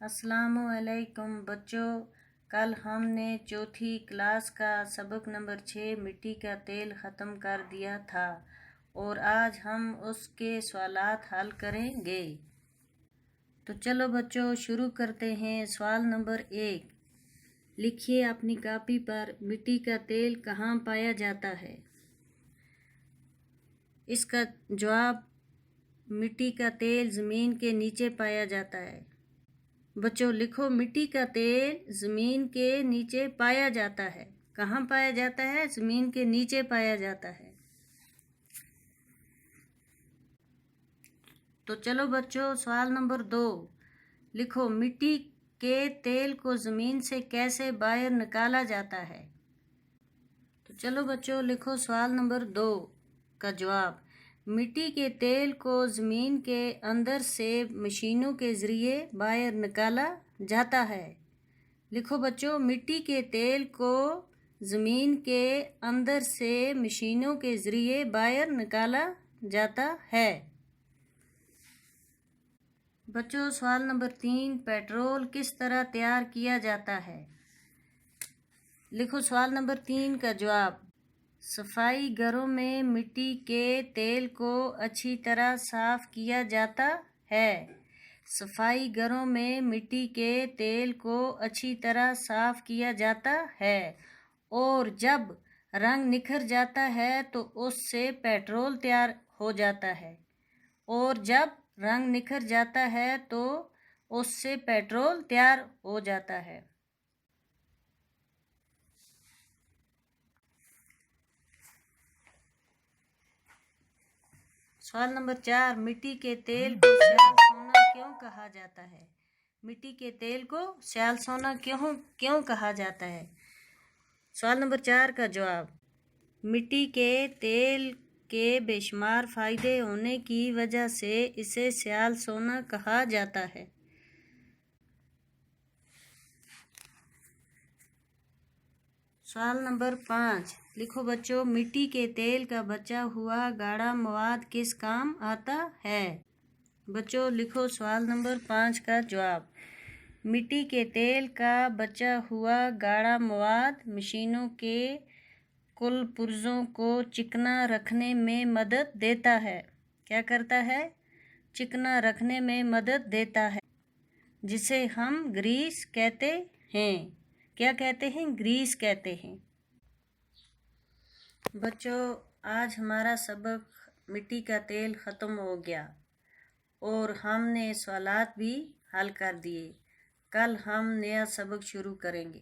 السلام علیکم بچوں، کل ہم نے چوتھی کلاس کا سبق نمبر 6 مٹی کا تیل ختم کر دیا تھا اور آج ہم اس کے سوالات حل کریں گے۔ تو چلو بچوں شروع کرتے ہیں۔ سوال نمبر 1، لکھیے اپنی کاپی پر مٹی کا تیل کہاں پایا جاتا ہے؟ اس کا جواب، مٹی کا تیل زمین کے نیچے پایا جاتا ہے۔ بچوں لکھو، مٹی کا تیل زمین کے نیچے پایا جاتا ہے۔ کہاں پایا جاتا ہے؟ زمین کے نیچے پایا جاتا ہے۔ تو چلو بچوں سوال نمبر 2، لکھو مٹی کے تیل کو زمین سے کیسے باہر نکالا جاتا ہے؟ تو چلو بچوں لکھو سوال نمبر 2 کا جواب، مٹی کے تیل کو زمین کے اندر سے مشینوں کے ذریعے باہر نکالا جاتا ہے۔ لکھو بچوں، مٹی کے تیل کو زمین کے اندر سے مشینوں کے ذریعے باہر نکالا جاتا ہے۔ بچوں سوال نمبر 3، پیٹرول کس طرح تیار کیا جاتا ہے؟ لکھو سوال نمبر 3 کا جواب، صفائی گھروں میں مٹی کے تیل کو اچھی طرح صاف کیا جاتا ہے۔ صفائی گھروں میں مٹی کے تیل کو اچھی طرح صاف کیا جاتا ہے اور جب رنگ نکھر جاتا ہے تو اس سے پیٹرول تیار ہو جاتا ہے۔ سوال نمبر 4، مٹی کے تیل کو سیال سونا کیوں کہا جاتا ہے؟ مٹی کے تیل کو سیال سونا کیوں کہا جاتا ہے؟ سوال نمبر 4 کا جواب، مٹی کے تیل کے بے شمار فائدے ہونے کی وجہ سے اسے سیال سونا کہا جاتا ہے۔ سوال نمبر 5، لکھو بچوں، مٹی کے تیل کا بچا ہوا گاڑھا مواد کس کام آتا ہے؟ بچوں لکھو سوال نمبر 5 کا جواب، مٹی کے تیل کا بچا ہوا گاڑھا مواد مشینوں کے کل پرزوں کو چکنا رکھنے میں مدد دیتا ہے۔ کیا کرتا ہے؟ چکنا رکھنے میں مدد دیتا ہے، جسے ہم گریس کہتے ہیں۔ کیا کہتے ہیں؟ گریس کہتے ہیں۔ بچوں آج ہمارا سبق مٹی کا تیل ختم ہو گیا اور ہم نے سوالات بھی حل کر دیے۔ کل ہم نیا سبق شروع کریں گے۔